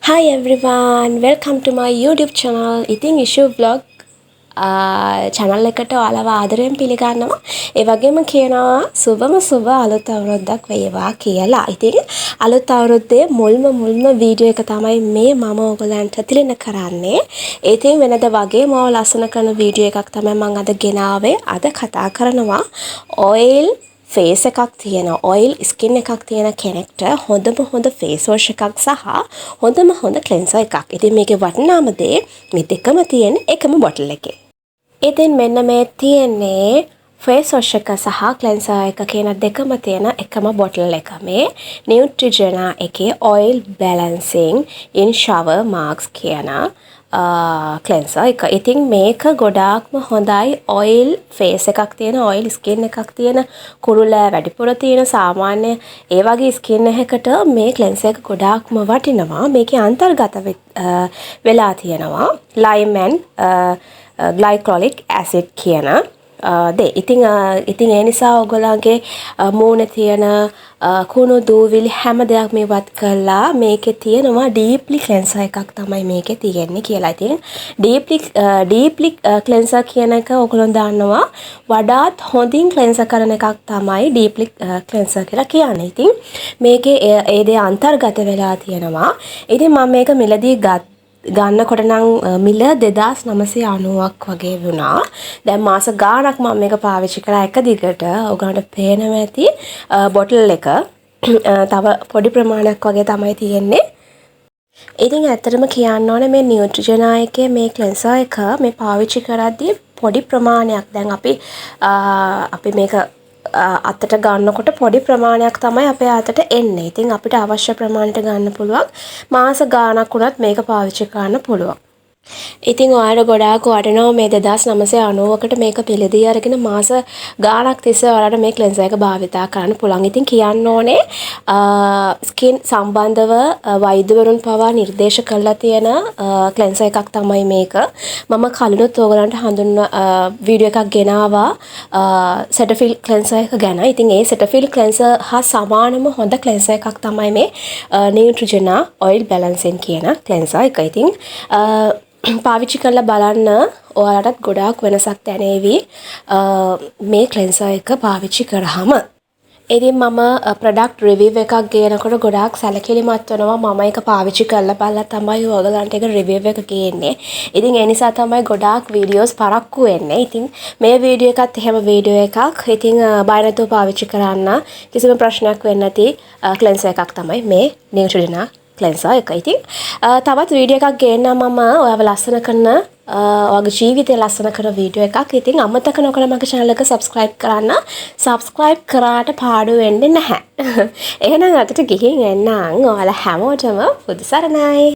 Hi everyone, welcome to my YouTube channel. ඉතින් issue vlog channel එකට ඔයාලව ආදරයෙන් පිළිගන්නවා. ඒ වගේම කියනවා සුබ අලුත් අවුරුද්දක් වේවා කියලා. ඉතින් අලුත් අවුරුද්දේ මුල්ම වීඩියෝ එක තමයි මේ මම ඔයගලන්ට තිලන කරන්නේ. ඉතින් වෙනද වගේම ලස්සන කරන වීඩියෝ එකක් තමයි මම අද ගෙනාවේ. අද කතා කරනවා oil ෆේස් එකක් තියෙන ඔයිල් ස්කින් එකක් තියෙන කෙනෙක්ට හොඳ ෆේස් වොෂ් එකක් සහ හොඳ ක්ලෙන්සර් එකක්. ඉතින් මේකේ වටිනාම දේ මේ දෙකම තියෙන එකම බොටල් එකේ. ඉතින් මෙන්න මේ තියෙන්නේ ෆේස් වොෂ් එක සහ ක්ලෙන්සර් එක කියන දෙකම තියෙන එකම බොටල් එක. මේ නියුට්‍රිජෙනා එකේ ඔයිල් බැලන්සිං ඉන් ෂවර් මාස්ක් කියන ක්ලෙන්සර් එක. ඉතින් මේක ගොඩාක්ම හොඳයි ඔයිල් ෆේස් එකක් තියෙන ඔයිල් ස්කින් එකක් තියෙන කුරුලෑ වැඩිපුර තියෙන සාමාන්‍ය ඒ වගේ ස්කින් එකකට මේ ක්ලෙන්සර් එක ගොඩාක්ම වටිනවා. මේකේ අන්තර්ගත වෙලා තියෙනවා ලයිම් ඇන්ඩ් ග්ලයිකොලික් ඇසිඩ් කියන දේ. ඉතින් ඒ නිසා ඔයගොල්ලන්ගේ මූණේ තියෙන කුණු දූවිලි හැම දෙයක් මේවත් කරලා මේකේ තියෙනවා ඩීප්ලි ක්ලෙන්සර් එකක් තමයි මේකේ තියෙන්නේ කියලා. ඉතින් ඩීප්ලි ක්ලෙන්සර් කියන එක ඔයගොල්ලෝ දන්නවා වඩාත් හොඳින් ක්ලෙන්සර් කරන එකක් තමයි ඩීප්ලි ක්ලෙන්සර් කියලා කියන්නේ. ඉතින් මේකේ ඒ දේ අන්තර්ගත වෙලා තියෙනවා. ඉතින් මම මේක මිලදී ගන්නකොට නම් මිල 2990ක් වගේ වුණා. දැන් මාස ගාණක් මම මේක පාවිච්චි කරා එක දිගට. ඔයගොල්ලන්ට පේනවා ඇති බොටල් එක තව පොඩි ප්‍රමාණයක් වගේ තමයි තියෙන්නේ. ඉතින් ඇත්තටම කියන්න ඕනේ මේ නියුට්‍රිජෙනා එකේ මේ ක්ලෙන්සර් එක මේ පාවිච්චි කරද්දී පොඩි ප්‍රමාණයක් දැන් අපි මේක අතට ගන්නකොට පොඩි ප්‍රමාණයක් තමයි අපේ අතට එන්නේ. ඉතින් අපිට අවශ්‍ය ප්‍රමාණයට ගන්න පුළුවන්. මාස ගාණක් වුණත් මේක පාවිච්චි කරන්න පුළුවන්. ඉතින් ඔයාලට ගොඩාක් වටිනවා මේ 2990කට මේක පිළිදී අරගෙන මාස ගාණක් තිස්සේ ඔයාලට මේ ක්ලෙන්සර් එක භාවිතා කරන්න පුළුවන්. ඉතින් කියන්න ඕනේ ස්කින් සම්බන්ධව වෛද්‍යවරුන් පවා නිර්දේශ කරලා තියෙන ක්ලෙන්සර් එකක් තමයි මේක. මම කලිනුත් ඔයගලන්ට වීඩියෝ එකක් ගෙනාවා සෙටෆිල් ක්ලෙන්සර් එක ගැන. ඉතින් ඒ සෙටෆිල් ක්ලෙන්සර් හා සමානම හොඳ ක්ලෙන්සර් එකක් තමයි මේ නියුට්‍රිජෙනා ඔයිල් බැලන්සින් කියන ක්ලෙන්සර් එක. ඉතින් පාවිච්චි කරලා බලන්න ඔයාලටත් ගොඩාක් වෙනසක් දැනේවි මේ ක්ලෙන්සර් එක පාවිච්චි කරාම. ඉතින් මම ප්‍රොඩක්ට් රිවිව් එකක් ගේනකොට ගොඩාක් සැලකිලිමත් වෙනවා. මම ඒක පාවිච්චි කරලා බලලා තමයි ඔයගලන්ට ඒක රිවිව් එක ගේන්නේ. ඉතින් ඒ නිසා තමයි ගොඩාක් වීඩියෝස් පරක්කු වෙන්නේ. ඉතින් මේ වීඩියෝ එකත් එහෙම වීඩියෝ එකක්. ඉතින් බය නැතුව පාවිච්චි කරන්න. කිසිම ප්‍රශ්නයක් වෙන්නේ නැති ක්ලෙන්සර් එකක් තමයි මේ නියුට්‍රිජෙනා ක්ලෙන්සර් එක. ඉතින් තවත් වීඩියෝ එකක් ගේන්නම් මම ඔයාව ලස්සන කරන ඔයාගේ ජීවිතය ලස්සන කරන වීඩියෝ එකක්. ඉතින් අමතක නොකර මගේ channel එක subscribe කරන්න. subscribe කරාට පාඩු වෙන්නේ නැහැ. එහෙනම් අදට ගිහින් එන්නම්. ඔයාලා හැමෝටම පුදු සරණයි.